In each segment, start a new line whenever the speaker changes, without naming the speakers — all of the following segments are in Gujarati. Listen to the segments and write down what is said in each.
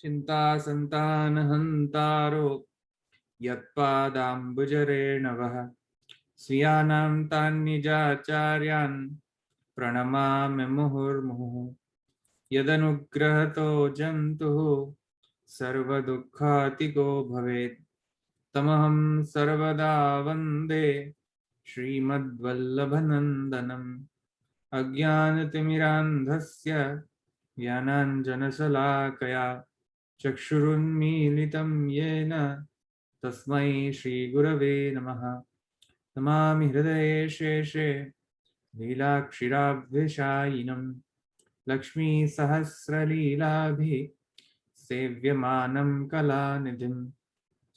चिंता संतान हंतारो यत्पादाम्बुजरेणवः स्वीयानां तान्निजाचार्यान् प्रणमामि मुहुर्मुहुः यदनुग्रहतो जन्तुः सर्वदुःखातिको भवेत् तमहं सर्वदा वन्दे श्रीमद्वल्लभनन्दनम् अज्ञानतिमिरान्धस्य ज्ञानाञ्जनशलाकया चक्षुरुन्मीलितं येन तस्मै श्रीगुरवे नमः। नमामि हृदये शेषे लीलाक्षीराब्धिशायिनं लक्ष्मीसहस्रलीलाभिः सेव्यमानं कलानिधिं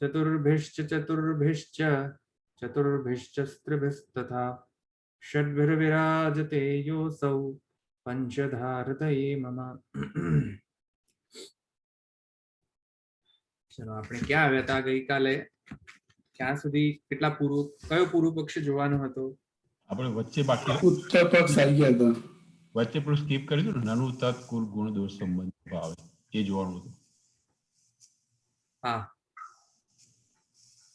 चतुर्भिश्च स्त्रिभिस्तथा षड्भिर्विराजते योऽसौ पंचधारतये मम। चलो આપણે ક્યાં આવ્યા હતા ગઈકાલે? ક્યાં સુધી કેટલા પૂર્વ કયો પૂર્વ પક્ષ જોવાનો હતો?
આપણે વચ્ચે બાકી
ઉત્તર પક્ષ આવી ગયા હતા.
વચ્ચે પેલું સ્કીપ કરી દીધું ને, નાનું તત્ કુલ ગુણ દોષ સંબંધ ભાવે એ જોવાનું હતું.
હા,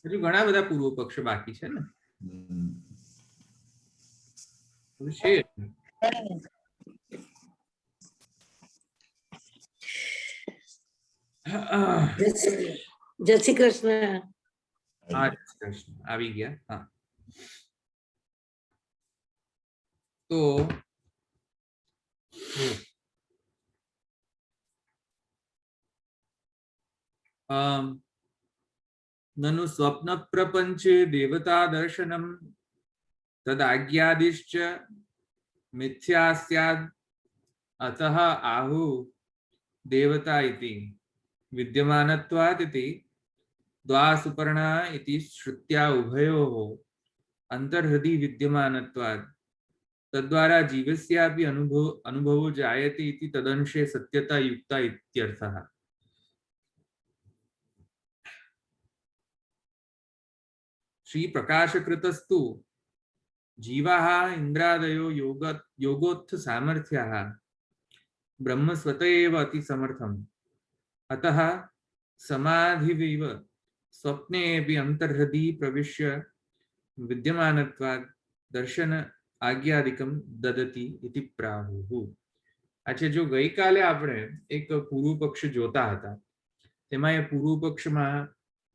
હજુ ઘણા બધા પૂર્વ પક્ષ બાકી છે ને. છે
જય શ્રી કૃષ્ણ.
હા, કૃષ્ણ આવી ગયા. હા, તો ननु स्वप्न प्रपंचे देवता दर्शनम तदाज्ञादिश्च मिथ्या स्यात् अतः आहु देवता इति विद्यमानत्वात् इति द्वासुपर्णा इति श्रुत्या उभयोः अंतर्हृदि विद्यमानत्वात् तद्वारा जीवस्यापि अनुभवो जायते इति तदंशे सत्यता युक्ता इत्यर्थः। श्री प्रकाशकृतस्तु जीवाः इंद्रादयो योगोत्थ सामर्थ्याः ब्रह्म स्वत एव अति समर्थम् अतः समाधिविव स्वप्ने अपि अंतर्हृदि प्रविश्य विद्यमानत्वात् दर्शन आज्ञादिकं ददति इति प्राहुः। अच्छा, जो गई काले आपणे एक पूर्व पक्ष जोता हता तेमां ए पूर्व पक्षमां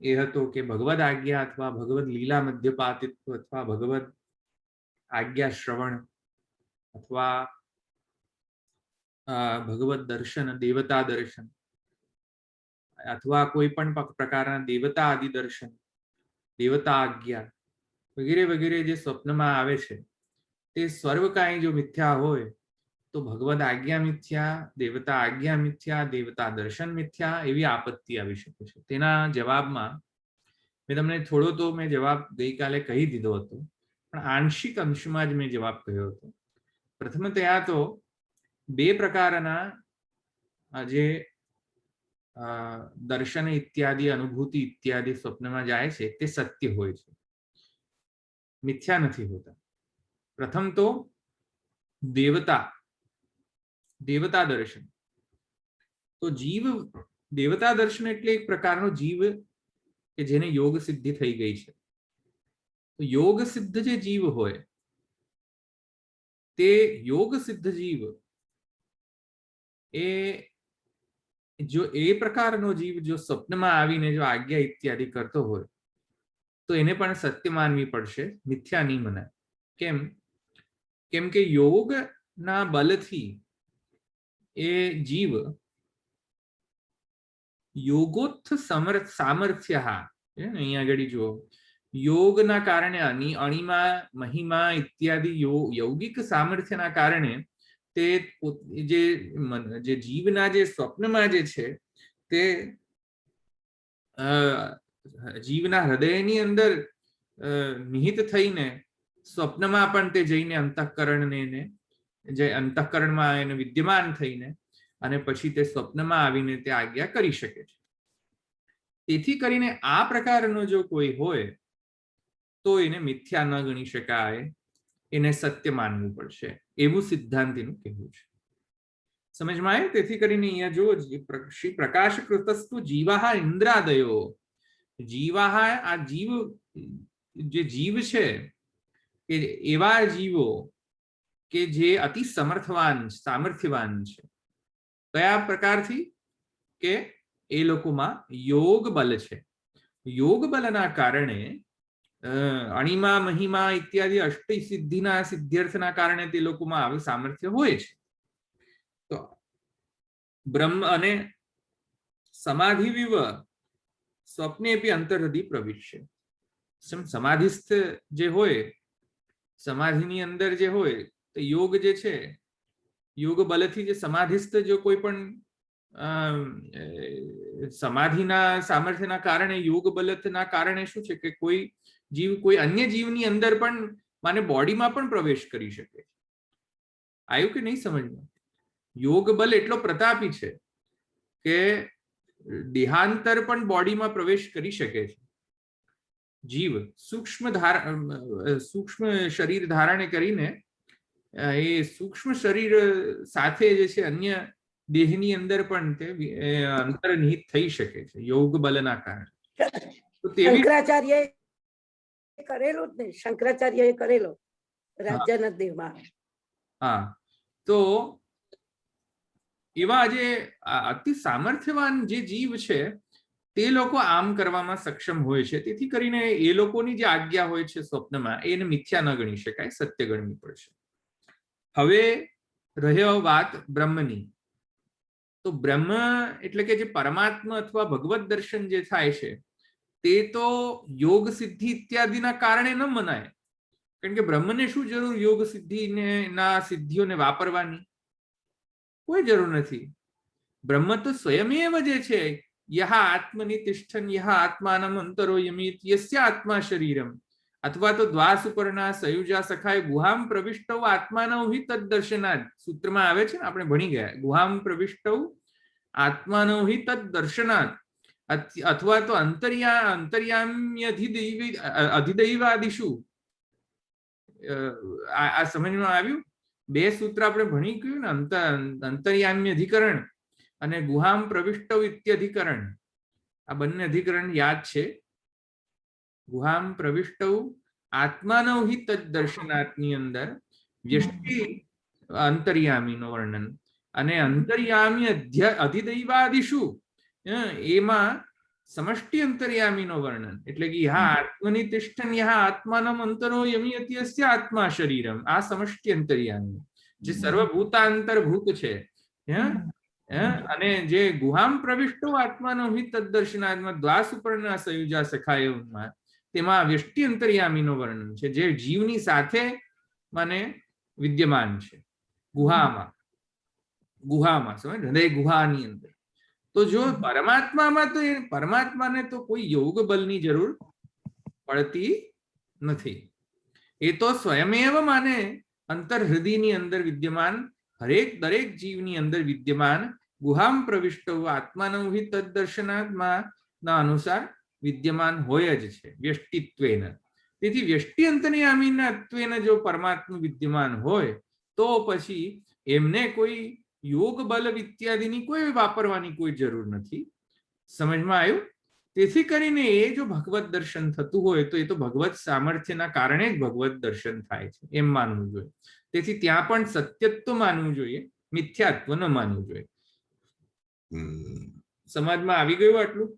એ હતો કે ભગવદ આજ્ઞા અથવા ભગવદ લીલા મધ્યપાતિત્વ અથવા ભગવદ આજ્ઞા શ્રવણ અથવા ભગવદ દર્શન, દેવતા દર્શન અથવા કોઈ પણ પ્રકારના દેવતા આદિ દર્શન, દેવતા આજ્ઞા વગેરે વગેરે જે સ્વપ્નમાં આવે છે તે સર્વ કાંઈ જો મિથ્યા હોય તો ભગવદ આજ્ઞા મિથ્યા, દેવતા આજ્ઞા મિથ્યા, દેવતા દર્શન મિથ્યા એવી આપત્તિ આવી શકે છે. તેના જવાબમાં મેં તમને થોડો તો મેં જવાબ ગઈકાલે કહી દીધો હતો, પણ આંશિક અંશમાં જ મેં જવાબ કહ્યો હતો. પ્રથમતયા તો બે પ્રકારના જે દર્શન ઇત્યાદિ, અનુભૂતિ ઇત્યાદિ સ્વપ્નમાં જાય છે તે સત્ય હોય છે, મિથ્યા નથી હોતા. પ્રથમ તો देवता दर्शन. तो जीव देवता दर्शन એટલે એક પ્રકારનો જીવ કે જેને યોગ સિદ્ધિ થઈ ગઈ છે. તો યોગ સિદ્ધ જે જીવ હોય તે યોગ સિદ્ધ જીવ એ જો એ પ્રકારનો જીવ જો સ્વપ્નમાં આવીને જો આજ્ઞા ઇત્યાદિ કરતો હોય તો એને પણ સત્ય માનવી પડશે, મિથ્યા નહીં મનાય. કેમ કે યોગના બલથી એ જીવ યોગોત્થ સામર્થ્ય, અહીંયા આગળ જુઓ, યોગના કારણે અણિમા મહિમા ઇત્યાદિ यौगिक સામર્થ્યના કારણે તે જે જીવના જે સ્વપ્નમાં જે છે તે જીવના હૃદયની અંદર નિહિત થઈને સ્વપ્નમાં પણ તે જઈને અંતઃકરણને જે અંતઃકરણમાં એને વિદ્યમાન થઈને અને પછી તે સ્વપ્નમાં આવીને તે આજ્ઞા કરી શકે છે. તેથી કરીને આ પ્રકારનો જો કોઈ હોય તો એને મિથ્યા ન ગણી શકાય, એને સત્ય માનવું પડશે એવું સિદ્ધાંતિનું કહેવું છે. સમજમાં આવે? તેથી કરીને અહીંયા જો શ્રી પ્રકાશ કૃતસ્તુ જીવાહ ઇન્દ્રાદયો, જીવાહ આ જીવ, જે જીવ છે કે એવા જીવો કે જે અતિ સમર્થવાન સામર્થ્યવાન છે. કયા પ્રકારથી? કે એ લોકોમાં યોગ બલ છે. યોગ બલના કારણે અણિમા મહિમા ઇત્યાદિ અષ્ટ સિદ્ધિના સિદ્ધ્યર્થના કારણે તે લોકોમાં આવું સામર્થ્ય હોય છે. તો બ્રહ્મ અને સમાધિવિવ સ્વપ્નેપી અંતરહૃદિ પ્રવિશ્ય. સમાધિસ્થ જે હોય, સમાધિની અંદર જે હોય, તો યોગ જે છે, યોગ બલથી જે સમાધિસ્થ જો કોઈ પણ સમાધિના સામર્થ્યના કારણે, યોગ બલના કારણે શું છે કે કોઈ જીવ કોઈ અન્ય જીવની અંદર પણ માને બોડીમાં પણ પ્રવેશ કરી શકે. આવ્યું કે નહીં સમજમાં? યોગ બલ એટલો પ્રતાપી છે કે દેહાંતર પણ બોડીમાં પ્રવેશ કરી શકે છે. જીવ સૂક્ષ્મ શરીર ધારણ કરીને એ સૂક્ષ્મ શરીર સાથે જે છે અન્ય દેહની અંદર પણ તે અંતર્નિહિત થઈ શકે છે યોગ બલના કારણે. તો તેવી
શંકરાચાર્ય કરેલો જ ને, શંકરાચાર્ય કરેલો રાજાના દેહમાં.
હા, તો એવા જે અતિ સામર્થ્યવાન જે જીવ છે તે લોકો આમ કરવામાં સક્ષમ હોય છે. તેથી કરીને એ લોકોની જે આજ્ઞા હોય છે સ્વપ્નમાં, એને મિથ્યા ન ગણી શકાય, સત્ય ગણવી પડશે. હવે રહ્યો વાત બ્રહ્મની. તો બ્રહ્મ એટલે કે જે પરમાત્મા અથવા ભગવત દર્શન જે થાય છે તે તો યોગ સિદ્ધિ ઇત્યાદિના કારણે ન મનાય. કારણ કે બ્રહ્મને શું જરૂર યોગ સિદ્ધિને ના સિદ્ધિઓને વાપરવાની? કોઈ જરૂર નથી. બ્રહ્મ તો સ્વયમેવ જે છે, યહ આત્મનિ તિષ્ઠન યહ આત્માનમ અંતરો યમિત યસ્ય આત્મા શરીરમ અથવા તો દ્વાસુપર્ણા સયુજા સખાય ગુહામ પ્રવિષ્ટવ આત્માનવ હિ તદ્દર્શનાદ સૂત્રમાં આવે છે ને, આપણે ભણી ગયા. ગુહામ પ્રવિષ્ટવ આત્માનવ હિ તદ્દર્શનાદ અથવા તો અંતર્યામ્ય અધિદૈવાદિશુ. આ સમજમાં આવ્યું? બે સૂત્ર આપણે ભણી ગયું ને, અંતર્યામ્ય અધિકરણ અને ગુહામ પ્રવિષ્ટવ ઇત્યધિકરણ. આ બંને અધિકરણ યાદ છે. ગુહામ પ્રવિષ્ટવ આત્માનવ હિ તદ્દર્શનાથની અંદર વ્યષ્ટિ અંતર્યામીનું વર્ણન અને અંતર્યામી અધિદૈવાદિશુ એમાં સમષ્ટિ અંતર્યામીનું વર્ણન. એટલે કે યહ આત્મનિ તિષ્ઠન યહ આત્માનમ અંતરો યમિયતિ યસ્ય આત્મા શરીરમ. આ સમષ્ટિ અંતર્યામી જે સર્વભૂતાંતર્ભૂત છે. અને જે ગુહામ પ્રવિષ્ટો આત્માનો હિ તદ્દર્શનાદમાં દ્વાસુપર્ણા સયુજા સખાયમાં તેમાં વ્યષ્ટિ અંતર્યામીનો વર્ણન છે, જે જીવની સાથે મને વિદ્યમાન છે. ગુહામાં સમજ, હૃદય ગુહાની અંદર. તો જો પરમાત્મામાં તો પરમાત્માને તો કોઈ યોગ બલની જરૂર પડતી નથી. એ તો સ્વયમેવ માને અંતર્હૃદયની અંદર વિદ્યમાન, દરેક જીવની અંદર વિદ્યમાન ગુહામ પ્રવિષ્ટવ આત્માનવ હિ તદ્દર્શનાત્મા ના અનુસાર વિદ્યમાન હોય જ છે વ્યષ્ટિત્વેન. તેથી વ્યષ્ટિ અંતર્યામીત્વેન જો પરમાત્મા વિદ્યમાન હોય તો પછી એમને કોઈ યોગ બલ ઇત્યાદિની કોઈ વાપરવાની કોઈ જરૂર નથી. સમજમાં આવ્યું? તેથી કરીને એ જો ભગવત દર્શન થતું હોય તો એ તો ભગવત સામર્થ્યના કારણે જ ભગવત દર્શન થાય છે એમ માનવું જોઈએ. તેથી ત્યાં પણ સત્યત્વ માનવું જોઈએ, મિથ્યાત્વ ન માનવું જોઈએ. સમાજમાં આવી ગયું આટલું?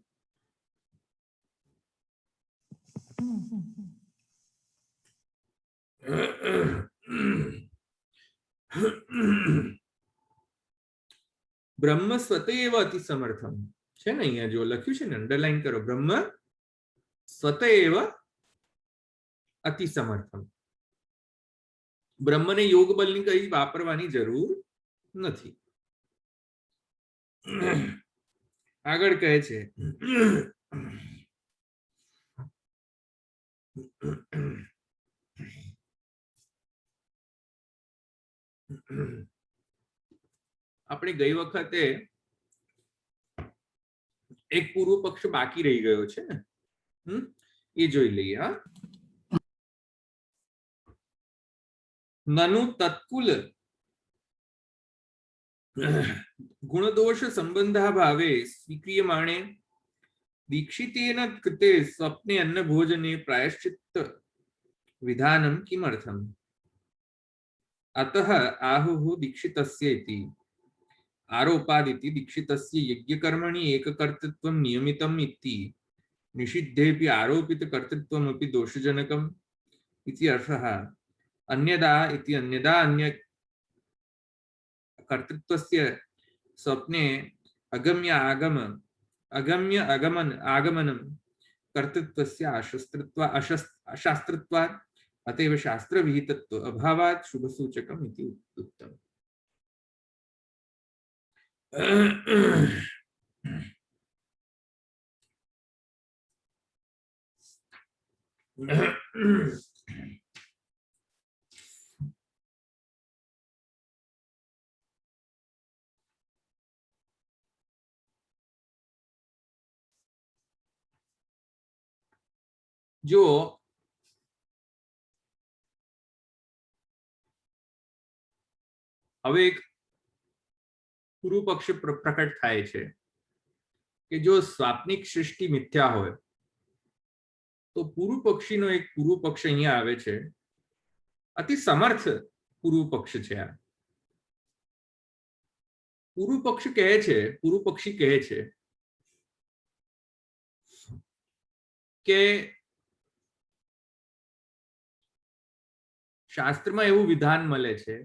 બ્રહ્મ સ્વતેવ અતિ સમર્થમ છે ને, અહીંયા જો લખ્યું છે ને, અંડરલાઈન કરો. બ્રહ્મ સ્વતેવ અતિ સમર્થમ. બ્રહ્મને યોગ બલની કઈ વાપરવાની જરૂર નથી. આગળ કહે છે આપણે ગઈ વખતે એક પૂર્વ પક્ષ બાકી રહી ગયો છે ને, એ જોઈ લઈએ. હા, નનુ તત્કુલ गुणदोष संबंधाभावे स्वीक्रियमाणे दीक्षितेन कृते स्वप्ने अन्न भोजने प्रायश्चित्त विधानं किमर्थम्? अतः आहुः दीक्षितस्य इति आरोपादिति दीक्षितस्य यज्ञकर्मणि एककर्तृत्वं नियमितम् इति निषिद्धेऽपि आरोपितकर्तृत्वमपि दोषजनकम् इति अर्थः। अन्यदा इति अन्यदा अन्य कर्तृत्वस्य स्वप्ने अगम्य आगमनं कर्तृत्वस्य अशास्त्रत्वात् अतएव शास्त्रविहितत्व अभावात् शुभसूचकम् इति उक्तम्। जो હવે એક પૂર્વ પક્ષ પ્રકટ થાય છે કે જો સ્વાપ્નિક સૃષ્ટિ મિથ્યા હોય તો પૂર્વ પક્ષીનો એક પૂર્વ પક્ષ અહીંયા આવે છે, અતિ સમર્થ પૂર્વ પક્ષ છે આ. પૂર્વ પક્ષ કહે છે, પૂર્વ પક્ષી કહે છે કે શાસ્ત્રમાં એવું વિધાન મળે છે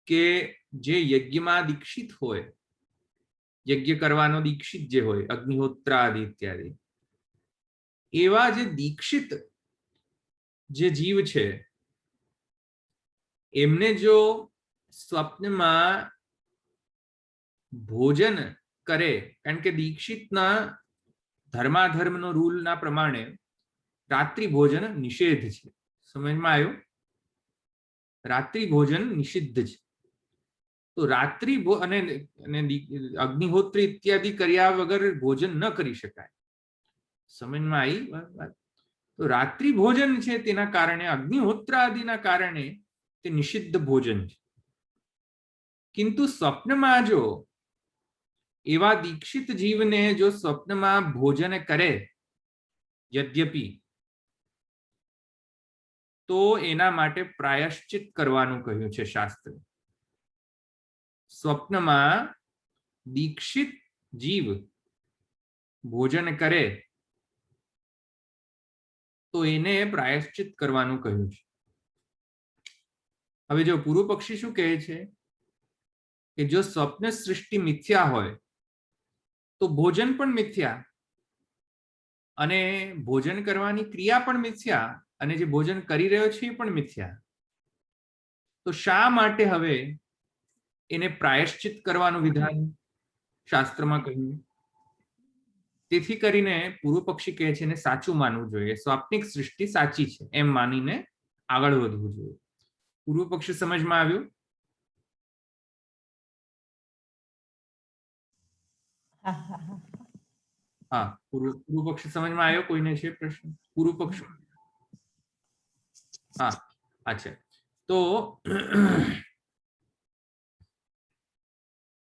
કે જે યજ્ઞમાં દીક્ષિત હોય, યજ્ઞ કરવાનો દીક્ષિત જે હોય, અગ્નિહોત્ર આદિ ઇત્યાદि, એવા જે દીક્ષિત જે જીવ છે એમને જો સ્વપ્નમાં ભોજન કરે, કારણ કે દીક્ષિતના ધર્માધર્મનો રૂલના પ્રમાણે રાત્રિ ભોજન નિષેધ છે. સમજમાં આવ્યું? રાત્રિ ભોજન નિષિદ્ધ છે. તો રાત્રિ અને અગ્નિહોત્ર ઇત્યાદિ કર્યા વગર ભોજન ન કરી શકાય. સમજમાં આવી વાત? તો રાત્રિ ભોજન છે તેના કારણે, અગ્નિહોત્ર આદિના કારણે તે નિષિદ્ધ ભોજન છે. કિંતુ સ્વપ્નમાં જો એવા દીક્ષિત જીવને જો સ્વપ્નમાં ભોજન કરે યદ્યપિ, તો એના માટે પ્રાયશ્ચિત કરવાનું કહ્યું છે શાસ્ત્ર. સ્વપ્નમાં દીક્ષિત જીવ ભોજન કરે તો એને પ્રાયશ્ચિત કરવાનું કહ્યું છે. હવે જો પૂર્વ પક્ષી શું કહે છે કે જો સ્વપ્ન સૃષ્ટિ મિથ્યા હોય તો ભોજન પણ મિથ્યા, અને ભોજન કરવાની ક્રિયા પણ મિથ્યા, અને જે ભોજન કરી રહ્યો છે એ પણ મિથ્યા. તો શા માટે હવે એને પ્રાયશ્ચિત કરવાનું વિધાન શાસ્ત્રમાં કહ્યું? તેથી કરીને પૂર્વ પક્ષી કહે છે એને સાચું માનવું જોઈએ, સ્વાપ્નિક સૃષ્ટિ સાચી છે એમ માનીને આગળ વધવું જોઈએ. પૂર્વ પક્ષી સમજમાં આવ્યું? હા, પૂર્વ પક્ષી સમજમાં આવ્યો? કોઈને છે પ્રશ્ન? પૂર્વ પક્ષ? હા, અચ્છા. તો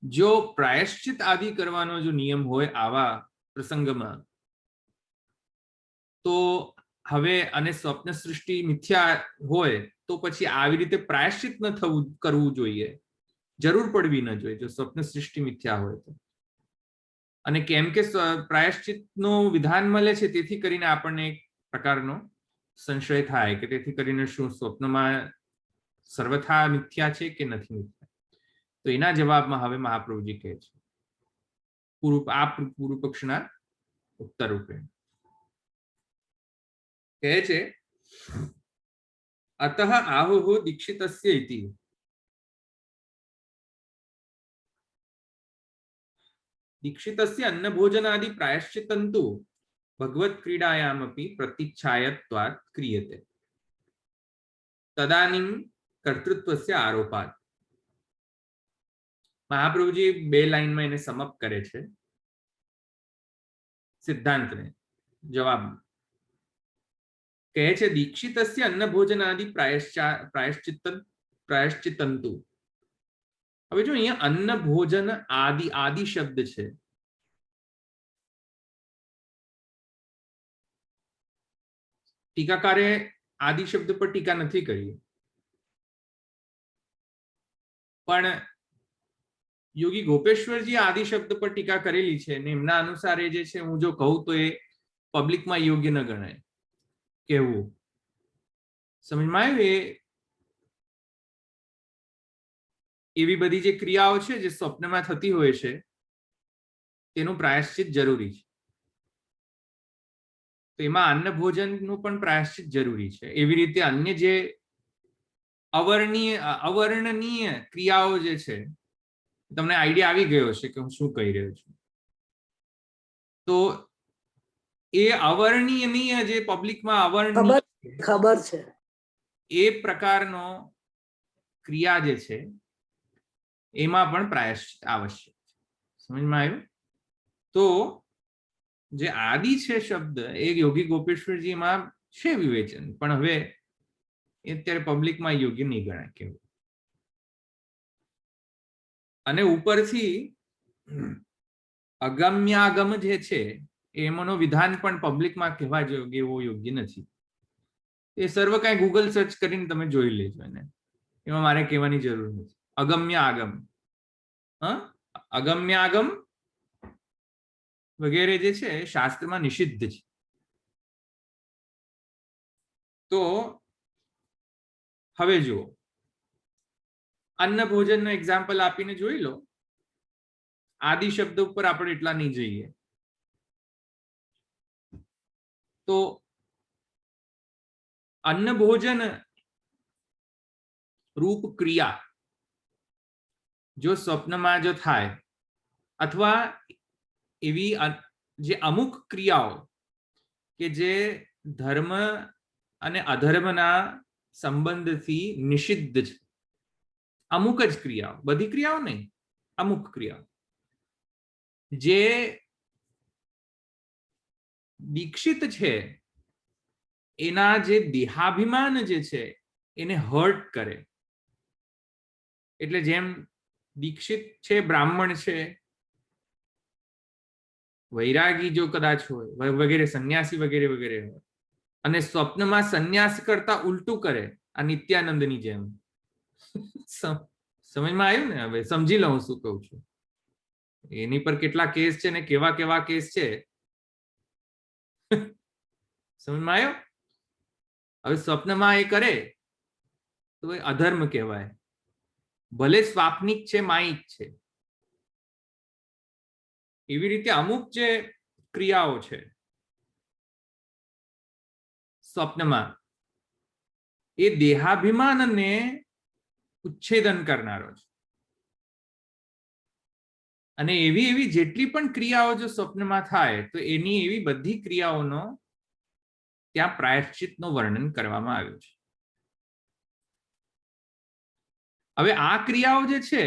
જો પ્રાયશ્ચિત આદિ કરવાનો જો નિયમ હોય આવા પ્રસંગમાં, તો હવે અને સ્વપ્ન સૃષ્ટિ મિથ્યા હોય તો પછી આવી રીતે પ્રાયશ્ચિત ન કરવું જોઈએ, જરૂર પડવી ન જોઈએ જો સ્વપ્ન સૃષ્ટિ મિથ્યા હોય તો. અને કેમ કે પ્રાયશ્ચિતનો વિધાન મળે છે તેથી કરીને આપણને એક પ્રકારનો સંશય થાય કે તેથી કરીને શું સ્વપ્નમાં સર્વથા મિથ્યા છે કે નથી મિથ્યા? તો એના જવાબમાં હવે મહાપ્રભુજી કહે છે પૂર્વ પક્ષના ઉત્તર રૂપે કહે છે, અતઃ આहुः દીક્ષિતસ્ય ઇતિ દીક્ષિતસ્ય અન્ન ભોજનાદિ પ્રાયશ્ચિતંતુ ભગવત ક્રીડાયામપી પ્રતિચ્છાયત્વાत् ક્રિયતે તદાનીમ કર્તૃત્વસ્ય આરોપાત. મહાપ્રભુજી બે લાઈનમાં એને સમઅપ કરે છે સિદ્ધાંતને, જવાબ કહે છે દીક્ષિતસ્ય અન્ન ભોજનાદિ પ્રાયશ્ચિતંતુ. હવે જો અહીંયા અન્ન ભોજન આદિ આદિ શબ્દ છે, ટીકાકારે આદિ શબ્દ પર ટીકા નથી કરી, પણ યોગી ગોપેશ્વરજી આદિ શબ્દ પર ટીકા કરેલી છે અને એમના અનુસાર એ જે છે, હું જો કહું તો એ પબ્લિકમાં યોગ્ય ન ગણાય કહેવું. સમજમાં આવ્યું? એવી બધી જે ક્રિયાઓ છે જે સ્વપ્નમાં થતી હોય છે તેનું પ્રાયશ્ચિત જરૂરી છે. તો એમાં અન્ન ભોજનનું પણ પ્રાયશ્ચિત જરૂરી છે. એવી રીતે અન્ય જે અવર્ણનીય ક્રિયાઓ જે છે, તમને આઈડિયા આવી ગયો છે કે હું શું કહી રહ્યો છું. તો એ અવર્ણનીય જે પબ્લિકમાં અવર્ણનીય
ખબર છે
એ પ્રકારનો ક્રિયા જે છે એમાં પણ પ્રાયશ્ચિત આવશ્યક છે. સમજમાં આવ્યું? તો જે આદિ છે શબ્દ એ યોગી ગોપેશ્વરજીમાં છે વિવેચન, પણ હવે એ અત્યારે પબ્લિકમાં યોગ્ય નહીં ગણાય કેવું. અને ઉપરથી અગમ્યાગમ જે છે એમનો વિધાન પણ પબ્લિકમાં કહેવા યોગ્ય એવો યોગ્ય નથી. એ સર્વ કાંઈ ગૂગલ સર્ચ કરીને તમે જોઈ લેજો એને, એમાં મારે કહેવાની જરૂર નથી. અગમ્ય આગમ, અગમ્ય આગમ વગેરે જે છે શાસ્ત્રમાં નિષિદ્ધ છે. તો હવે જુઓ, અન્ન ભોજનનો એક્ઝામ્પલ આપીને જોઈ લો. આદિ શબ્દ ઉપર આપણે એટલા નહીં જઈએ. તો અન્ન ભોજન રૂપ ક્રિયા જો સ્વપ્નમાં જો થાય, અથવા એવી જે અમુક ક્રિયાઓ કે જે ધર્મ અને અધર્મના સંબંધથી નિષિદ્ધ છે, અમુક જ ક્રિયાઓ, બધી ક્રિયાઓ નહીં, અમુક ક્રિયાઓ જે દીક્ષિત છે એના જે દેહાભિમાન જે છે એને હર્ટ કરે. એટલે જેમ દીક્ષિત છે, બ્રાહ્મણ છે, વૈરાગી જો કદાચ હોય વગેરે, સંન્યાસી વગેરે વગેરે હોય, અને સ્વપ્નમાં સંન્યાસ કરતા ઉલટું કરે, આ નિત્યાનંદની જેમ. સમજમાં આવ્યું ને? હવે સમજી લઉં શું કહું છું. એની પર કેટલા કેસ છે ને કેવા કેવા કેસ છે, સમજમાં આવ્યો? હવે સ્વપ્નમાં એ કરે તો એ અધર્મ કહેવાય, ભલે સ્વાપ્નિક છે, માયિક છે. એવી રીતે અમુક જે ક્રિયાઓ છે સ્વપ્નમાં, એ દેહાભિમાનને ઉચ્છેદન કરનારો છે. અને એવી એવી જેટલી પણ ક્રિયાઓ જો સ્વપ્નમાં થાય તો એની એવી બધી ક્રિયાઓનો ત્યાં પ્રાયશ્ચિતનું વર્ણન કરવામાં આવ્યું છે. હવે આ ક્રિયાઓ જે છે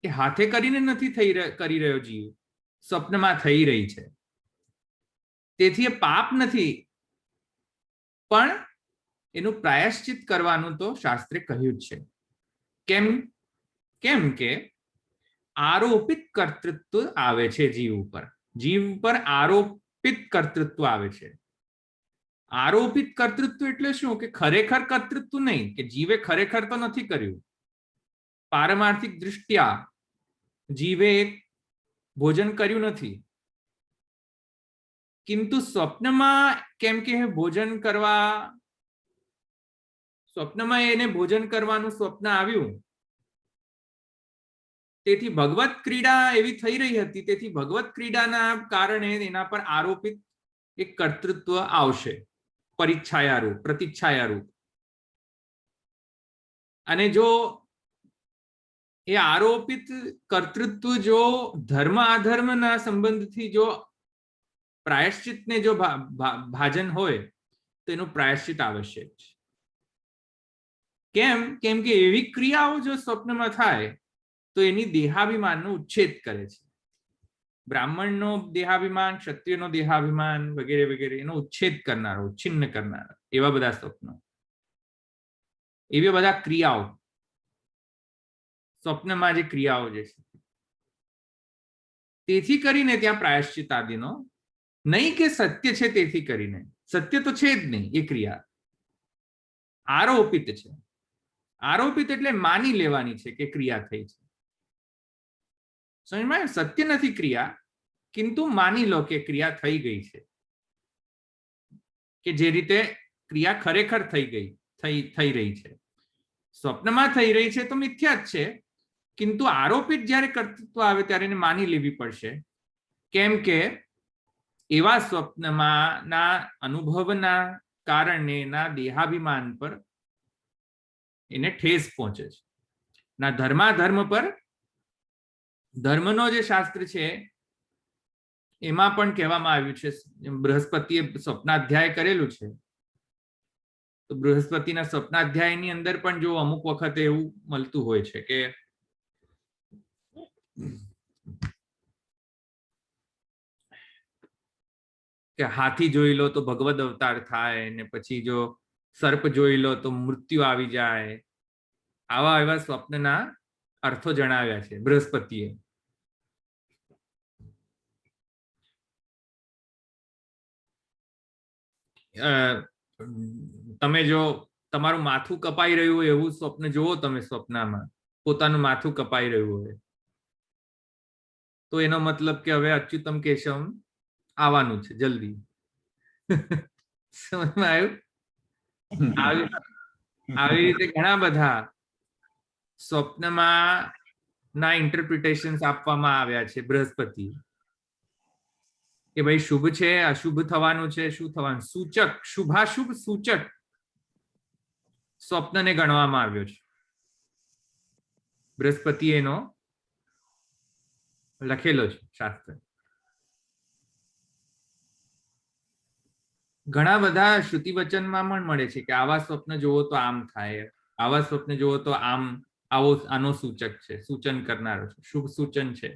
એ હાથે કરીને નથી કરી રહ્યો જીવ, સ્વપ્નમાં થઈ રહી છે. તેથી એ પાપ નથી, પણ એનું પ્રાયશ્ચિત કરવાનું તો શાસ્ત્રે કહ્યું જ છે. કેમ કે આરોપિત કર્તૃત્વ આવે છે જીવ ઉપર. જીવ ઉપર આરોપિત કર્તૃત્વ આવે છે. આરોપિત કર્તૃત્વ એટલે શું? કે ખરેખર કર્તૃત્વ નહીં, કે જીવે ખરેખર તો નથી કર્યું. પારમાર્થિક દૃષ્ટિયા જીવે એક ભોજન કર્યું નથી, કિંતુ સ્વપ્નમાં કેમ કે ભોજન કરવા, સ્વપ્નમાં એને ભોજન કરવાનું સ્વપ્ન આવ્યું, તેથી ભગવત ક્રીડા એવી થઈ રહી હતી, તેથી ભગવત ક્રીડાના કારણે એના પર આરોપિત એક કર્તૃત્વ આવશે, પરિચ્છાયારૂપ, પ્રતિચ્છાયારૂપ. અને જો એ આરોપિત કર્તૃત્વ જો ધર્મ અધર્મના સંબંધથી જો પ્રાયશ્ચિતને જો ભાજન હોય તો એનું પ્રાયશ્ચિત આવશ્યક છે. કેમ કે એવી ક્રિયાઓ જો સ્વપ્નમાં થાય તો એની દેહાભિમાનનો ઉચ્છેદ કરે છે. બ્રાહ્મણનો દેહાભિમાન, ક્ષત્રિયનો દેહાભિમાન વગેરે વગેરે એનો ઉચ્છેદ કરનારો, ઉચ્છિન્ન કરનારો એવા બધા સ્વપ્નો, એવી બધા ક્રિયાઓ સ્વપ્નમાં જે ક્રિયાઓ જે છે. તેથી કરીને ત્યાં પ્રાયશ્ચિત આદિનો નહીં કે સત્ય છે તેથી કરીને, સત્ય તો છે જ નહીં, એ ક્રિયા આરોપિત છે. આરોપિત એટલે માની લેવાની છે કે ક્રિયા થઈ છે. સમજમાં? સત્ય નથી ક્રિયા, કિંતુ માની લો કે ક્રિયા થઈ ગઈ છે, કે જે રીતે ક્રિયા ખરેખર થઈ રહી છે. સ્વપ્નમાં થઈ રહી છે તો મિથ્યા જ છે, કિંતુ આરોપિત જ્યારે કર્તૃત્વ આવે ત્યારે એને માની લેવી પડશે. કેમ કે એવા સ્વપ્નમાં ના અનુભવના કારણે ના દેહાભિમાન પર એને ઠેસ પહોંચે છે. ના ધર્માધર્મ પર, ધર્મનો જે શાસ્ત્ર છે એમાં પણ કહેવામાં આવ્યું છે, બૃહસ્પતિએ સ્વપ્નાધ્યાય કરેલું છે, તો બૃહસ્પતિના સ્વપ્નાધ્યાયની અંદર પણ જો અમુક વખત એવું મળતું હોય છે કે હાથી જોઈ લો તો ભગવદ અવતાર થાય, ને પછી જો સર્પ જોઈ લો તો મૃત્યુ આવી જાય. આવા એવા સ્વપ્નના અર્થો જણાવ્યા છે બૃહસ્પતિએ. તમે જો તમારું માથું કપાઈ રહ્યું હોય એવું સ્વપ્ન જોવો તમે સ્વપ્નમાં, પોતાનું માથું કપાઈ રહ્યું હોય, તો એનો મતલબ કે હવે અચ્યુતમ કેશવમ આવવાનું છે જલ્દી. સમજમાં આવ્યું? આવી રીતે ઘણા બધા સ્વપ્નમાં ના ઇન્ટરપ્રિટેશન્સ આપવામાં આવ્યા છે બૃહસ્પતિ, કે ભાઈ શુભ છે, અશુભ થવાનું છે, શું થવાનું, સૂચક, શુભાશુભ સૂચક સ્વપ્નને ગણવામાં આવ્યો છે. બૃહસ્પતિ એનો લખેલો છે શાસ્ત્ર. ઘણા બધા શ્રુતિ વચનમાં પણ મળે છે કે આવા સ્વપ્ન જોવો તો આમ થાય, આવા સ્વપ્ન જોવો તો આમ, આનો સૂચક છે, સૂચન કરનારો છે, શુભ સૂચન છે,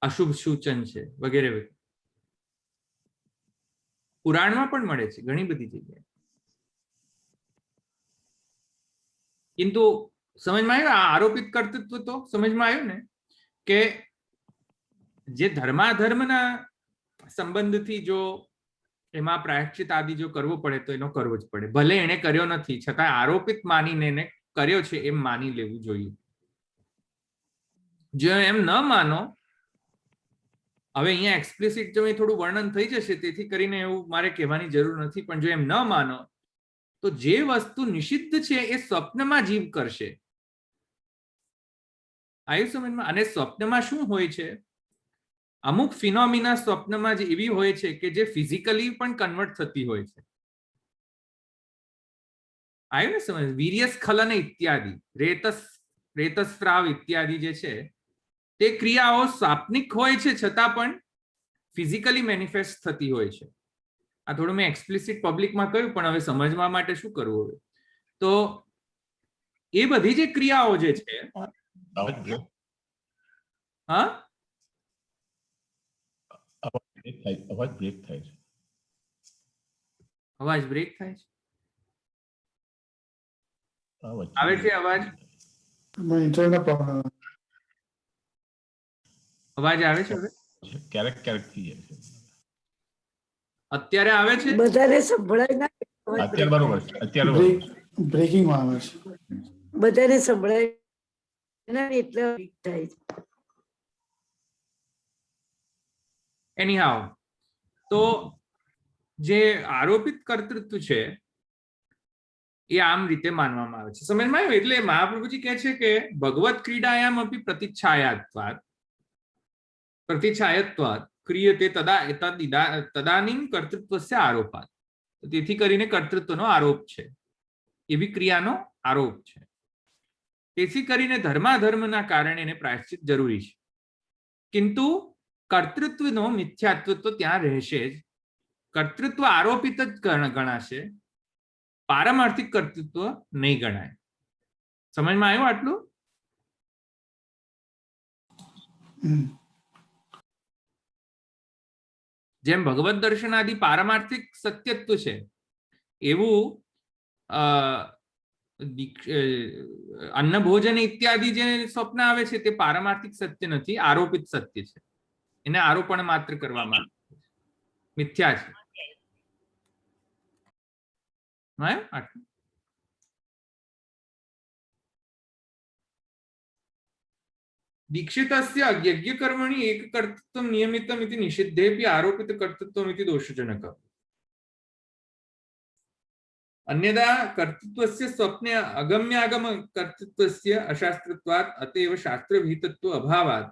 અશુભ સૂચન છે, વગેરે વગેરે. પુરાણમાં પણ મળે છે ઘણી બધી જગ્યાએ. કિંતુ સમજમાં આવ્યું આ આરોપિત કર્તૃત્વ? તો સમજમાં આવ્યું ને કે જે ધર્માધર્મના સંબંધથી જો એમાં પ્રાયશ્ચિત આદિ જો કરવો પડે તો એનો કરવો જ પડે, ભલે એને કર્યો નથી છતાં આરોપિત માનીને એને કર્યો છે એમ માની લેવું જોઈએ. જો એમ ન માનો, હવે અહીંયા એક્સપ્લિસિટ જો થોડું વર્ણન થઈ જશે તેથી કરીને એવું મારે કહેવાની જરૂર નથી, પણ જો એમ ન માનો તો જે વસ્તુ નિષિદ્ધ છે એ સ્વપ્નમાં જીવ કરશે. આવ્યું સમજમાં? અને સ્વપ્નમાં શું હોય છે, અમુક ફિનોમિના સ્વપ્નમાં જ એવી હોય છે કે જે ફિઝિકલી પણ કન્વર્ટ થતી હોય છે. આવ્યું ને સમજ? વીર્યસ્ખલન ઇત્યાદિ, રેતસ્રાવ ઇત્યાદિ જે છે તે ક્રિયાઓ સ્વાપ્નિક હોય છે છતાં પણ ફિઝિકલી મેનિફેસ્ટ થતી હોય છે. આ થોડું મેં એક્સપ્લિસિટ પબ્લિકમાં કહ્યું, પણ હવે સમજવા માટે શું કરવું? હવે તો એ બધી જે ક્રિયાઓ જે છે, હા
અવાજ બ્રેક થાય છે.
અવાજ બ્રેક થાય છે?
અવાજ
આવે છે અવાજ?
Internet problem.
અવાજ આવે છે હવે?
ક્યારેક ક્યારેક થઈ જાય છે.
અત્યારે આવે છે?
બધાને સંભળાય ના?
અત્યારે બરોબર છે, અત્યારે બરોબર છે.
બ્રેકિંગ માં આવે છે.
બધાને સંભળાય ના એટલે થાય છે.
એનીહાઉ, તો જે આરોપિત કર્તૃત્વ છે એ આમ રીતે માનવામાં આવે છે. સમજમાં આવ્યું? એટલે મહાપ્રભુજી કહે છે કે ભગવત ક્રીડાયામ અપી પ્રતિછાયત્વાદ ક્રિયતે તદાનીમ કર્તૃત્વસ્ય આરોપાત. તેથી કરીને કર્તૃત્વનો આરોપ છે, એવી ક્રિયાનો આરોપ છે. તેથી કરીને ધર્માધર્મના કારણે એને પ્રાયશ્ચિત જરૂરી છે, કિંતુ કર્તૃત્વનો મિથ્યાત્વ તો ત્યાં રહેશે જ. કર્તૃત્વ આરોપિત જ ગણાશે, પારમાર્થિક કર્તૃત્વ નહીં ગણાય. સમજમાં આવ્યું આટલું? જેમ ભગવત દર્શન આદિ પારમાર્થિક સત્યત્વ છે, એવું અન્ન ભોજન ઇત્યાદિ જે સ્વપ્ન આવે છે તે પારમાર્થિક સત્ય નથી, આરોપિત સત્ય છે. એને આરોપણ માત્ર કરવામાં આવે છે, મિથ્યા છે. હા, આટલું. दीक्षितस्य यज्ञकर्मणि एककर्तृत्वं नियमितम् इति निषिद्धेऽपि आरोपितकर्तृत्वम् इति दोषजनकः. अन्यदा कर्तृत्वस्य स्वप्ने अगम्यागम कर्तृत्वस्य अशास्त्रत्वात् अतएव शास्त्रविहितत्व अभावात्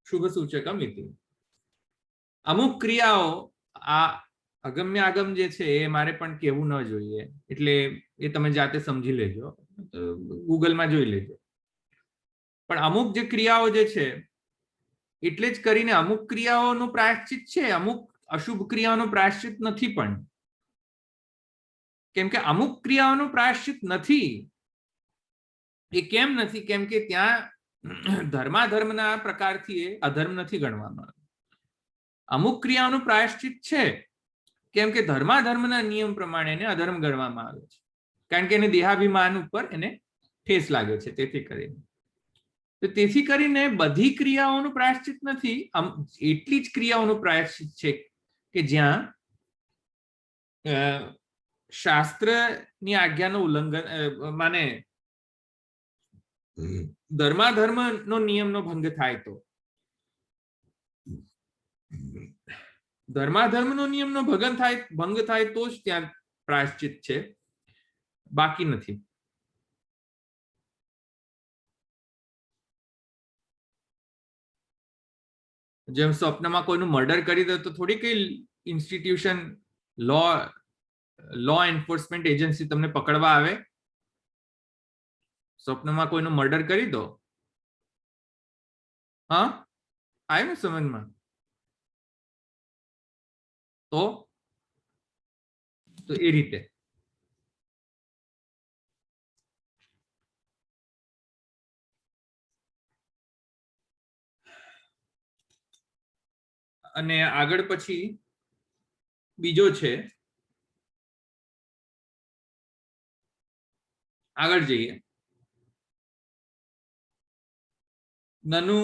शुभसूचकम् इति. અમુક ક્રિયાઓ આ અગમ્યાગમ જે છે એ મારે પણ કહેવું ન જોઈએ, એટલે એ તમે જાતે સમજી લેજો, ગૂગલમાં જોઈ લેજો. પણ અમુક જે ક્રિયાઓ જે છે એટલે જ કરીને અમુક ક્રિયાઓનું પ્રાયશ્ચિત છે, અમુક અશુભ ક્રિયાઓનું પ્રાયશ્ચિત નથી. પણ કેમ કે અમુક ક્રિયાઓનું પ્રાયશ્ચિત નથી, એ કેમ નથી? કેમ કે ત્યાં ધર્માધર્મના પ્રકારથી એ અધર્મ નથી ગણવામાં આવે. અમુક ક્રિયાઓનું પ્રાયશ્ચિત છે કેમ કે ધર્માધર્મના નિયમ પ્રમાણે એને અધર્મ ગણવામાં આવે છે, કારણ કે એને દેહાભિમાન ઉપર એને ઠેસ લાગે છે. તેથી કરીને બધી ક્રિયાઓનું પ્રાયશ્ચિત નથી, એટલી જ ક્રિયાઓનું પ્રાયશ્ચિત છે કે જ્યાં શાસ્ત્રની આજ્ઞાનું ઉલ્લંઘન, માને ધર્માધર્મનો નિયમનો ભંગ થાય તો, ધર્માધર્મનો નિયમનો ભંગ થાય તો જ ત્યાં પ્રાયશ્ચિત છે, બાકી નથી. જેમ સ્વપ્નમાં કોઈનું મર્ડર કરી દે તો થોડી કઈ ઇન્સ્ટિટ્યુશન, લો એન્ફોર્સમેન્ટ એજન્સી તમને પકડવા આવે? સ્વપ્નમાં કોઈનું મર્ડર કરી દો, હા, આવ્યું સમજમાં? તો એ રીતે અને આગળ પછી બીજો છે, આગળ જઈએ. નનુ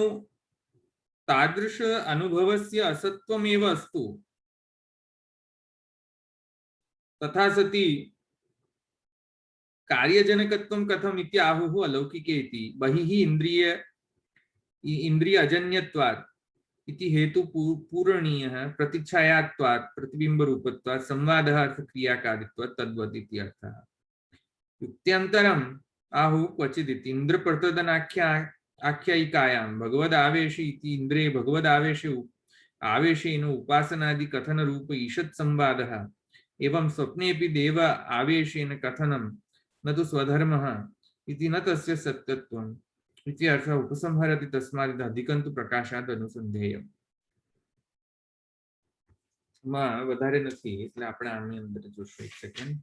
તાદૃશ અનુભવસ્ય અસત્વમેવ અસ્તુ તથા સતી કાર્યજનકત્વં કથમ ઇત્યાહુઃ અલૌકિકેતિ બહિઃ ઇન્દ્રિય અજન્યત્વાत् इति हेतु पूरणीयः प्रतीक्षायात्वात् प्रतिबिंब रूपत्वात् संवादः अर्थ क्रियाकारित्वात् तद्वत् इति अर्थः. युक्त्यन्तरम् आहु क्वचिदिति इंद्र प्रतोदनाख्यायिकायां भगवदावेशे इति इंद्रे आवेशेन उपासनादि कथन रूप ईषत् संवादः एवं स्वप्नेऽपि देव आवेशेन कथनं न तु स्वधर्मः इति न तस्य सत्यत्वम् इति अर्थः उपसंहरति. तस्मात् अधिकन्तु प्रकाशात् अनुसंधेयम्. માં વધારે નથી એટલે આપણે આની અંદર જોશું. એક સેકન્ડ.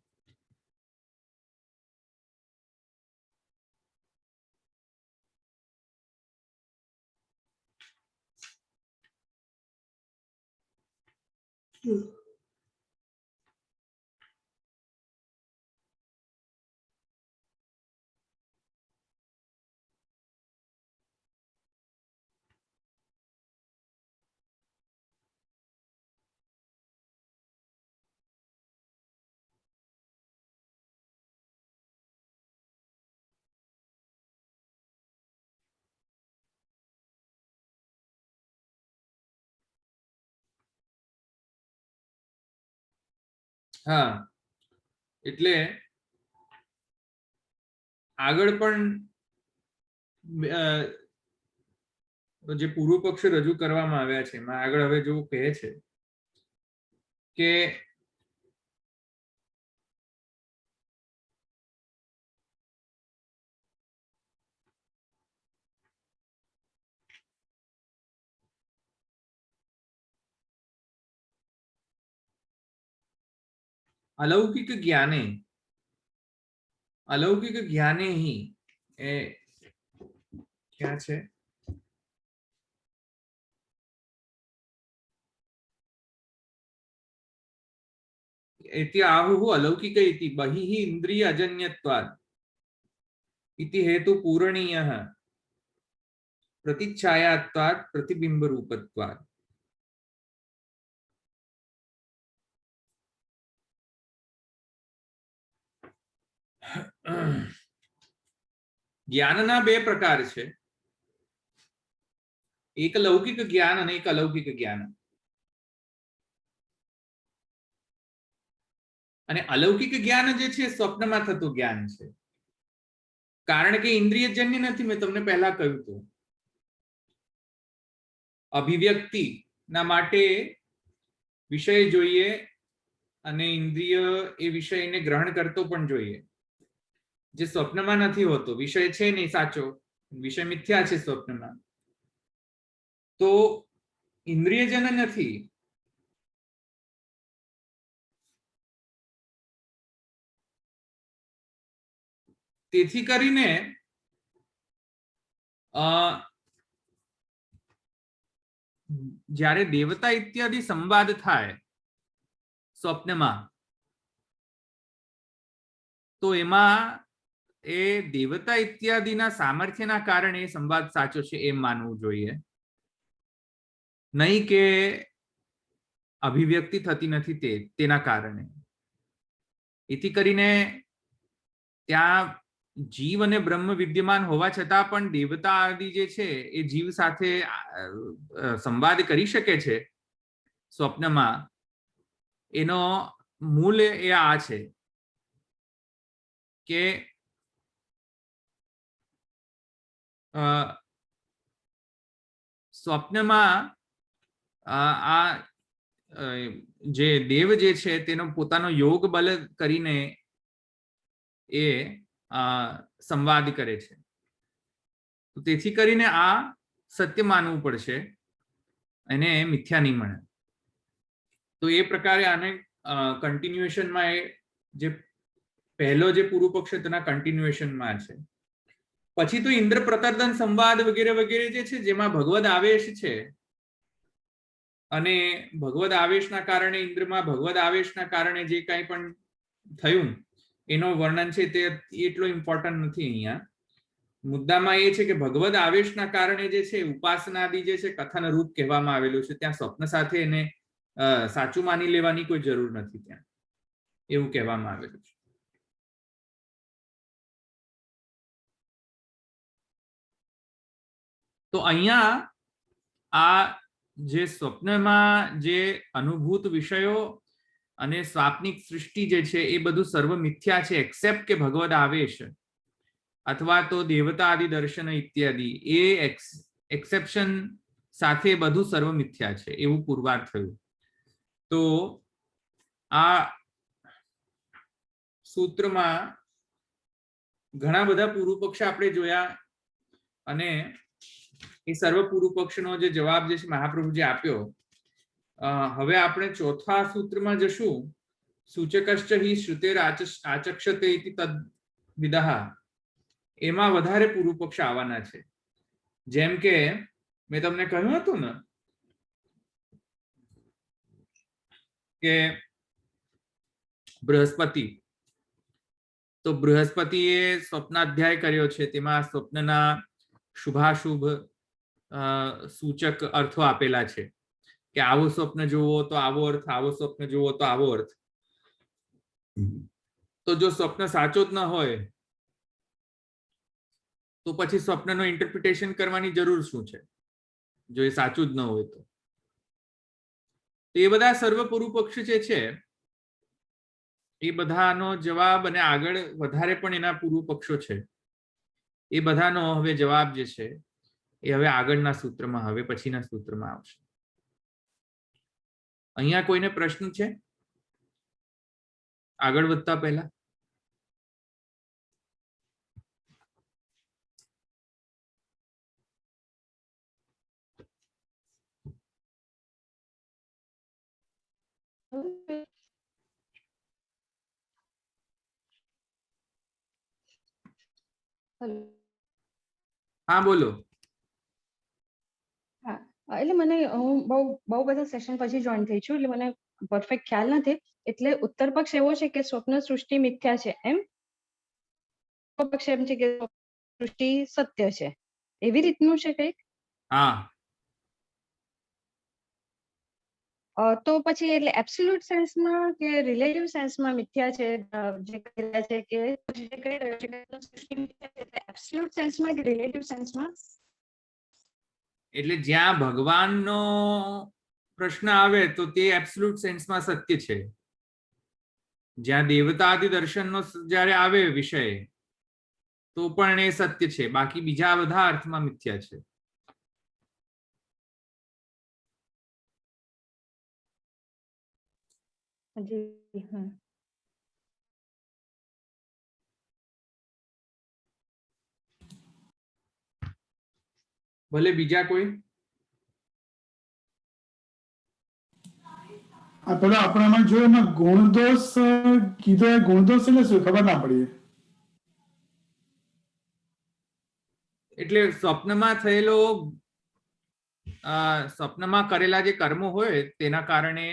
હા, એટલે આગળ પણ જે પૂર્વ પક્ષ રજૂ કરવામાં આવ્યા છે એમાં આગળ હવે જો કહે છે કે अलौकिक ज्ञाने ही क्या है इति आहुः अलौकिक इति बहिः इंद्रिय अजन्यत्वात् इति हेतु पूरणीयः प्रतिच्छायात्वात् प्रतिबिंब रूपत्वात्। જ્ઞાનના બે પ્રકાર છે, એક લૌકિક જ્ઞાન અને એક અલૌકિક જ્ઞાન. અને અલૌકિક જ્ઞાન જે છે સ્વપ્નમાં થતું જ્ઞાન છે, કારણ કે ઇન્દ્રિયજન્ય નથી. મેં તમને પહેલા કહ્યું હતું, અભિવ્યક્તિના માટે વિષય જોઈએ અને ઇન્દ્રિય એ વિષયને ગ્રહણ કરતો પણ જોઈએ, જે સ્વપ્નમાં નથી હોતો. વિષય છે નહીં સાચો, વિષય મિથ્યા છે સ્વપ્નમાં, તો ઇન્દ્રિયજન નથી. તેથી કરીને જ્યારે દેવતા ઇત્યાદિ સંવાદ થાય સ્વપ્નમાં, તો એમાં એ દેવતા ઇત્યાદિના સામર્થ્યના કારણે એ સંવાદ સાચો છે એમ માનવું જોઈએ, નહીં કે અભિવ્યક્તિ થતી નથી તેના કારણે. એથી કરીને ત્યાં જીવ અને બ્રહ્મ વિદ્યમાન હોવા છતાં પણ દેવતા આદિ જે છે એ જીવ સાથે સંવાદ કરી શકે છે સ્વપ્નમાં. એનો મૂળ એ આ છે કે સ્વપ્નમાં આ જે દેવ જે છે તેનો પોતાનો યોગ બલ કરીને એ સંવાદ કરે છે. તેથી કરીને આ સત્ય માનવું પડશે, એને મિથ્યા નહીં મળે. તો એ પ્રકારે આને કન્ટિન્યુએશનમાં એ જે પહેલો જે પૂર્વ પક્ષ તેના કન્ટિન્યુએશનમાં છે. પછી તો ઇન્દ્ર પ્રતર્દન સંવાદ વગેરે વગેરે જે છે, જેમાં ભગવદ આવેશ છે, અને ભગવદ આવેશના કારણે ઇન્દ્રમાં ભગવદ આવેશના કારણે જે કાંઈ પણ થયું એનો વર્ણન છે તે એટલો ઇમ્પોર્ટન્ટ નથી. અહીંયા મુદ્દામાં એ છે કે ભગવદ આવેશના કારણે જે છે ઉપાસનાદિ જે છે કથન રૂપ કહેવામાં આવેલું છે. ત્યાં સ્વપ્ન સાથે એને સાચું માની લેવાની કોઈ જરૂર નથી, ત્યાં એવું કહેવામાં આવેલું છે. તો અહીંયા આ જે સ્વપ્નમાં જે અનુભૂત વિષયો અને સ્વાપ્નિક સૃષ્ટિ જે છે એ બધું સર્વ મિથ્યા છે, એક્સેપ્ટ કે ભગવદ આવેશ અથવા તો દેવતા આદિ દર્શન ઇત્યાદિ. એ એક્સેપ્શન સાથે બધું સર્વ મિથ્યા છે એવું પુરવાર થયું. તો આ સૂત્રમાં ઘણા બધા પૂર્વ પક્ષ આપણે જોયા, અને એ સર્વ પૂર્વ પક્ષનો જે જવાબ જે છે મહાપ્રભુજી આપ્યો. હવે આપણે ચોથા સૂત્રમાં જશું. સૂચકશ્ચ હિ શ્રુતેર આચક્ષતે ઇતિ તદ્વિદઃ. એમાં વધારે પૂર્વ પક્ષ આવવાના છે. જેમ કે મેં તમને કહ્યું હતું ને કે બૃહસ્પતિ, તો બૃહસ્પતિએ સ્વપ્નાધ્યાય કર્યો છે, તેમાં સ્વપ્નના શુભાશુભ સૂચક અર્થો આપેલા છે કે આવું સ્વપ્ન જોવો તો આવો અર્થ, આવો સ્વપ્ન જોવો તો આવો અર્થ. તો જો સ્વપ્ન સાચો જ ન હોય તો પછી સ્વપ્નનો ઇન્ટરપ્રિટેશન કરવાની જરૂર શું છે, જો એ સાચું જ ન હોય તો. એ બધા સર્વ પૂર્વ પક્ષ જે છે એ બધાનો જવાબ, અને આગળ વધારે પણ એના પૂર્વ પક્ષો છે, એ બધાનો હવે જવાબ જે છે એ હવે આગળના સૂત્રમાં, હવે પછીના સૂત્રમાં આવશે. અહીંયા કોઈને પ્રશ્ન છે આગળ વધતા પહેલા? હા બોલો.
હા, એટલે મને હું બહુ બધા સેશન પછી જોઈન થઈ છું, એટલે મને પરફેક્ટ ખ્યાલ નથી. એટલે ઉત્તર પક્ષ એવો છે કે સ્વપ્ન સૃષ્ટિ મિથ્યા છે, એમ પક્ષ એમ છે કે સૃષ્ટિ સત્ય છે, એવી રીતનું છે કંઈક?
હા,
તો પછી એટલે એબ્સોલ્યુટ સેન્સમાં કે રિલેટિવ સેન્સમાં મિથ્યા છે, જે કહી રહ્યા છે કે જે કહી રહ્યો છે કે સૃષ્ટિ મિથ્યા છે, એટલે એબ્સોલ્યુટ સેન્સમાં કે રિલેટિવ સેન્સમાં?
એટલે જ્યાં ભગવાનનો પ્રશ્ન આવે તો તે એબ્સોલ્યુટ સેન્સમાં સત્ય છે. જ્યાં દેવતાદિ દર્શનનો જ્યારે આવે વિષય તો પણ એ સત્ય છે, બાકી બીજા બધા અર્થમાં મિથ્યા છે.
જી,
ભલે બીજા કોઈ?
પેલા આપણામાં જો એમાં ગુણદોષ કીધો, એ ગુણદોષ એટલે શું ખબર ના પડી.
એટલે સ્વપ્નમાં થયેલો સ્વપ્નમાં કરેલા જે કર્મો હોય તેના કારણે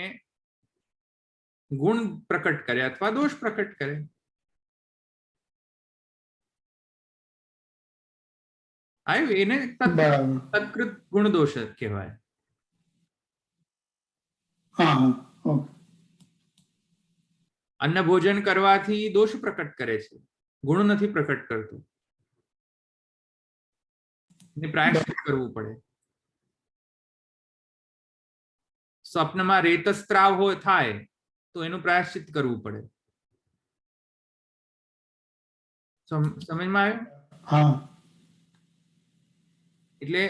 ગુણ પ્રકટ કરે અથવા દોષ પ્રકટ કરે. આવ્યું? એને
બરાબર.
તત્કૃત ગુણ દોષ કહેવાય.
હા હા, ઓકે.
અન્ન ભોજન કરવાથી દોષ પ્રકટ કરે છે, ગુણ નથી પ્રકટ કરતું. એને પ્રાયશ્ચિત કરવું પડે. સ્વપ્નમાં રેતસ્ત્રાવ થાય તો એનું પ્રાયશ્ચિત કરવું પડે. સમજમાં આવ્યું?
હા.
એટલે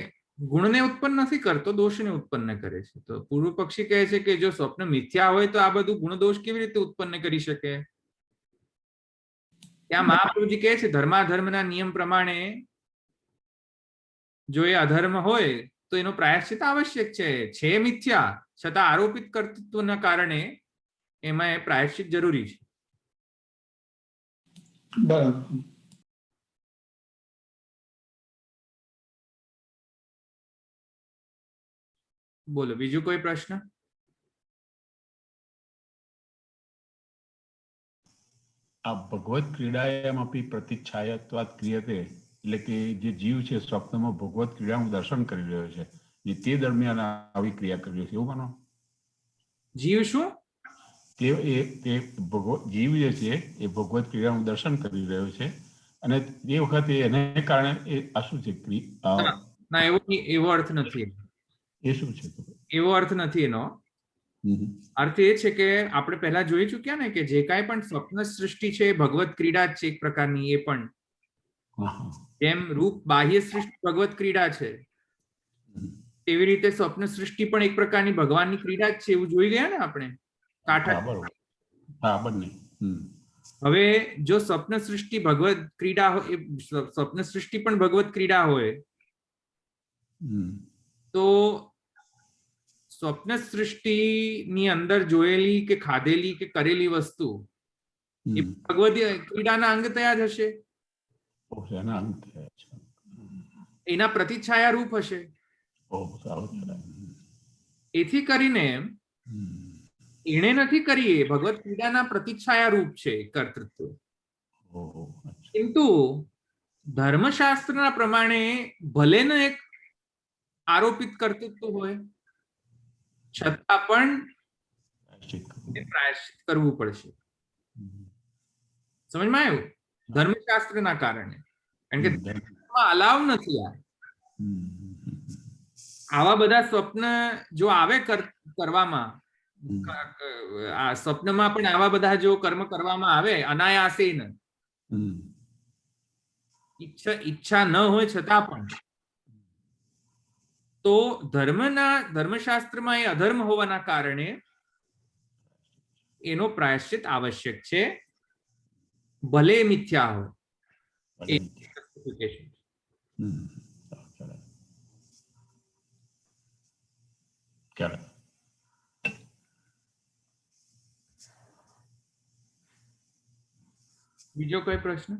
ગુણને ઉત્પન્ન નથી કરતો, દોષને ઉત્પન્ન કરે છે. તો પૂર્વ પક્ષી કહે છે કે જો સ્વપ્ન મિથ્યા હોય તો આ બધું ગુણ દોષ કેવી રીતે ઉત્પન્ન કરી શકે? ત્યાં મહાપ્રભુજી કહે છે ધર્માધર્મના નિયમ પ્રમાણે જો એ અધર્મ હોય તો એનો પ્રાયશ્ચિત આવશ્યક છે મિથ્યા છતાં આરોપિત કર્તૃત્વના કારણે એમાં પ્રાયશ્ચિત જરૂરી છે.
બરાબર.
બોલો બીજું કોઈ પ્રશ્ન?
આ ભગવત ક્રીડાયામ અપી પ્રતિચ્છાયત્વાત ક્રિયતે, એટલે કે જે જીવ છે સ્વપ્નમાં ભગવત ક્રીડાનું દર્શન કરી રહ્યો છે, ને તે દરમિયાન આવી ક્રિયા કરી રહ્યો છે, એવું માનો?
જીવ શું?
જીવ જે છે એ ભગવત ક્રિયાનું દર્શન કરી રહ્યો છે અને એ વખતે એને કારણે એ આ શું છે?
ના, એવો અર્થ નથી.
એ શું છે?
એવો અર્થ નથી એનો. અર્થ એ છે કે આપણે પહેલા જોઈ ચૂક્યા ને કે જે કાંઈ પણ સ્વપ્ન સૃષ્ટિ છે એ ભગવત ક્રીડા જ છે એક પ્રકારની. એ પણ જેમ રૂપ બાહ્ય સૃષ્ટિ ભગવત ક્રીડા છે તેવી રીતે સ્વપ્ન સૃષ્ટિ પણ એક પ્રકારની ભગવાનની ક્રીડા જ છે, એવું જોઈ ગયા ને આપણે. હવે જો સ્વપ્ન સૃષ્ટિ ભગવત ક્રીડા હોય, સ્વપ્ન સૃષ્ટિ પણ ભગવત ક્રીડા હોય તો સ્વપ્ન સૃષ્ટિની અંદર જોયેલી કે ખાધેલી કે કરેલી વસ્તુ એ ભગવત ક્રીડાના અંગ થયા જ હશે, એના પ્રતિછાયા રૂપ હશે. એથી કરીને એને નથી કરી, એ ભગવત ક્રીડાના પ્રતિછાયા રૂપ છે કર્તૃત્વ. કિંતુ ધર્મશાસ્ત્રના પ્રમાણે ભલે ને એક આરોપિત કર્તૃત્વ હોય છતાં પણ પ્રાયશ્ચિત કરવું પડશે. સમજમાં આવ્યું? ધર્મશાસ્ત્રના કારણે, કારણ કે ધર્મમાં અલાવ નથી. આવા બધા સ્વપ્ન જો આવે કરવામાં, આ સ્વપ્નમાં પણ આવા બધા જો કર્મ કરવામાં આવે અનાયાસેન, ઈચ્છા ન હોય છતાં પણ, તો ધર્મશાસ્ત્રમાં એ અધર્મ હોવાના કારણે એનો પ્રાયશ્ચિત આવશ્યક છે, ભલે મિથ્યા હોય. બીજો કોઈ પ્રશ્ન?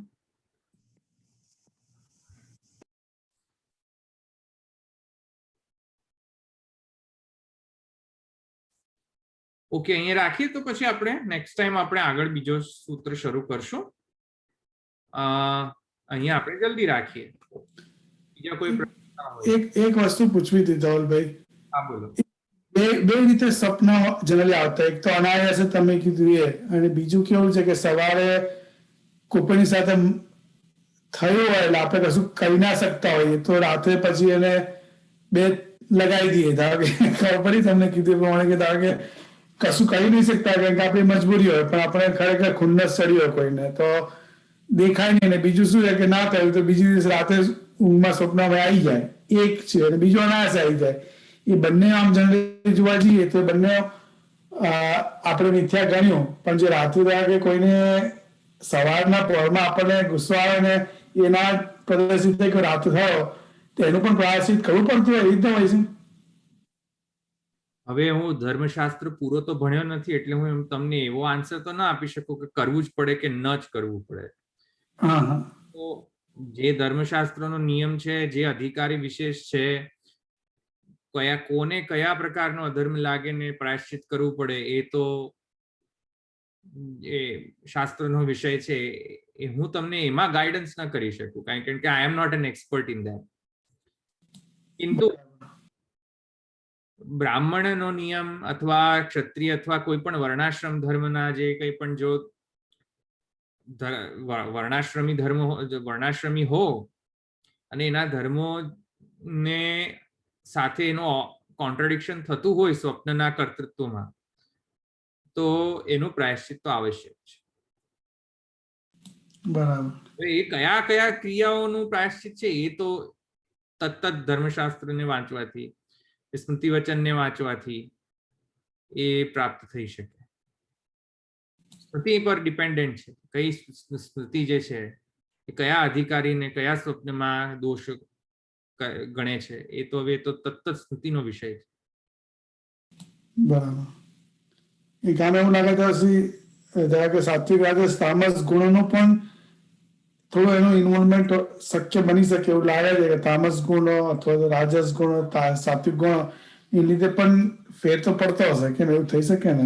ઓકે, અહીંયા રાખીએ તો પછી આપણે નેક્સ્ટ ટાઈમ આપણે આગળ બીજો સૂત્ર શરૂ કરશું. અહીંયા આપણે જલ્દી રાખીએ. બીજા કોઈ પ્રશ્ન હોય?
એક વસ્તુ પૂછવી હતી ધવલભાઈ.
હા બોલો.
બે રીતે સપના જનરલી આવતા, એક તો અનાયાસે તમે કીધું એ, અને બીજું કેવું છે કે સવારે કોઈની સાથે થયું હોય એટલે આપણે કશું કરી ના શકતા હોઈએ તો રાત્રે પછી એને બે લગાવી દઈએ. ધારો કે ખબર પડી તમને કીધું પ્રમાણે કે ધારો કે કશું કરી નહીં શકતા કારણ કે આપણી મજબૂરી હોય, પણ આપણે ખરેખર ખુન્નસ ચડી હોય કોઈને તો દેખાય નહીં. ને બીજું શું છે કે ના થયું તો બીજી દિવસ રાતે ઊંઘમાં સ્વપ્નમાં આવી જાય, એક છે. અને બીજું અનાયાસે આવી જાય. એ બંને આમ જનરલી જોવા જઈએ તો બંને આપણે મિથ્યા ગણ્યું, પણ જે રાત્રિ કે કોઈને સવારના પહોરમાં આપણને ગુસ્સો આવે ને એના પ્રદર્શિત થાય કે રાત થયો તો એનું પણ પ્રાયશ્ચિત કરવું પડતું હોય, એ રીતના હોય છે.
હવે હું ધર્મશાસ્ત્ર પૂરો તો ભણ્યો નથી એટલે હું તમને એવો આન્સર તો ના આપી શકું કે કરવું જ પડે કે ન જ કરવું પડે.
હા હા.
તો જે ધર્મશાસ્ત્રનો નિયમ છે, જે અધિકારી વિશેષ છે, કોને કયા પ્રકારનો અધર્મ લાગે ને પ્રાયશ્ચિત કરવું પડે એ તો એ શાસ્ત્રનો વિષય છે. એ હું તમને એમાં ગાઈડન્સ ના કરી શકું કારણ કે I am not an expert in that. કિંતુ બ્રાહ્મણનો નિયમ અથવા ક્ષત્રિય અથવા કોઈ પણ વર્ણાશ્રમ ધર્મના જે કંઈ પણ જો વર્ણાશ્રમી હો અને એના ધર્મો ને સાથે એનો કોન્ટ્રાડિક્શન થતું હોય સ્વપ્નના કર્તૃત્વમાં તો એનું પ્રાયશ્ચિત તો આવશ્યક છે.
બરાબર.
એ કયા કયા ક્રિયાઓનું પ્રાયશ્ચિત છે એ તો તત્ત ધર્મશાસ્ત્રને વાંચવાથી, સ્મૃતિ વચનને વાંચવાથી એ પ્રાપ્ત થઈ શકે. સ્મૃતિ પર ડિપેન્ડન્ટ છે કઈ સ્મૃતિ જે છે એ કયા અધિકારીને કયા સ્વપ્નમાં દોષ ગણે છે એ તો હવે તો તત્ત સ્મૃતિનો વિષય છે.
બરાબર. એ કામ એવું લાગે તો કે સાત્વિક રાજસ તામસ ગુણોનો પણ થોડું એનું ઇન્વોલ્વમેન્ટ શક્ય બની શકે એવું લાગે છે કે તામસ ગુણો અથવા તો રાજસ ગુણો સાત્વિક ગુણો એ લીધે પણ ફેર તો પડતો હશે કે એવું થઈ શકે ને?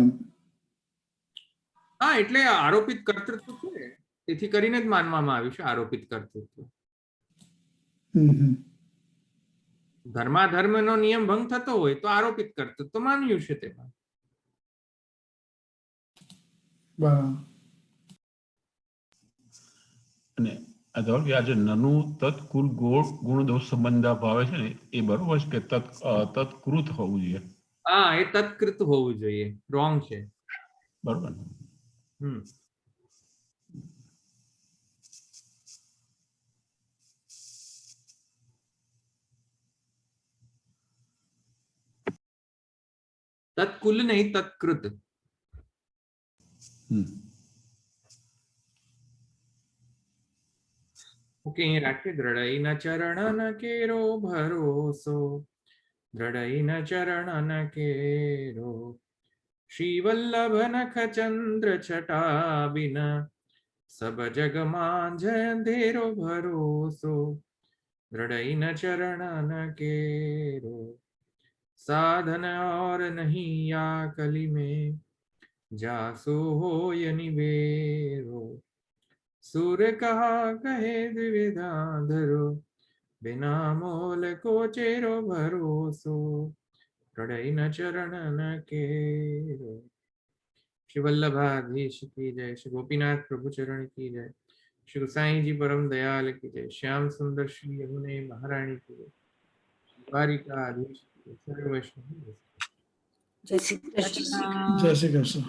હા, એટલે આરોપિત કર્તૃત્વ છે તેથી કરીને જ માનવામાં આવ્યું છે આરોપિત કર્તૃત્વ. ધર્માધર્મનો નિયમ ભંગ થતો હોય તો આરોપિત કર્તૃત્વ માન્યું છે તેમાં.
અને આજે નનુ તત્કુલ ગુણ દોષ સંબંધ ભાવે છે ને એ બરોબર છે કે તત્કૃત હોવું જોઈએ?
હા, એ તત્કૃત હોવું જોઈએ. રોંગ છે.
બરોબર.
તત્કુલ નહીં, તત્કૃત. ઓકે, અહીં રાખીએ. દ્રઢઈ ચરણ કેરો ભરોસો, દ્રઢઈ ચરણ કેરો, શ્રી વલ્લભ નખ ચંદ્ર છટા બિન, સબ જગ માંઝ અંધેરો ભરોસો, દ્રઢઈ ચરણ केरो, साधन और नहीं या कली में, जासो हो निबेरो, सुर कहा कहे द्विविधा धरो, बिना मोल को चेरो भरोसो, द्रढ़ई चरण केरो. श्री वल्लभाधीश की जय. श्री गोपीनाथ प्रभु चरण की जय. श्री गोसाई जी परम दयाल की जय. श्याम सुंदर श्री यमुने महारानी की जय. द्वारिकाधीश सर्व वैष्णव.
જય શ્રી કૃષ્ણ.
જય શ્રી કૃષ્ણ.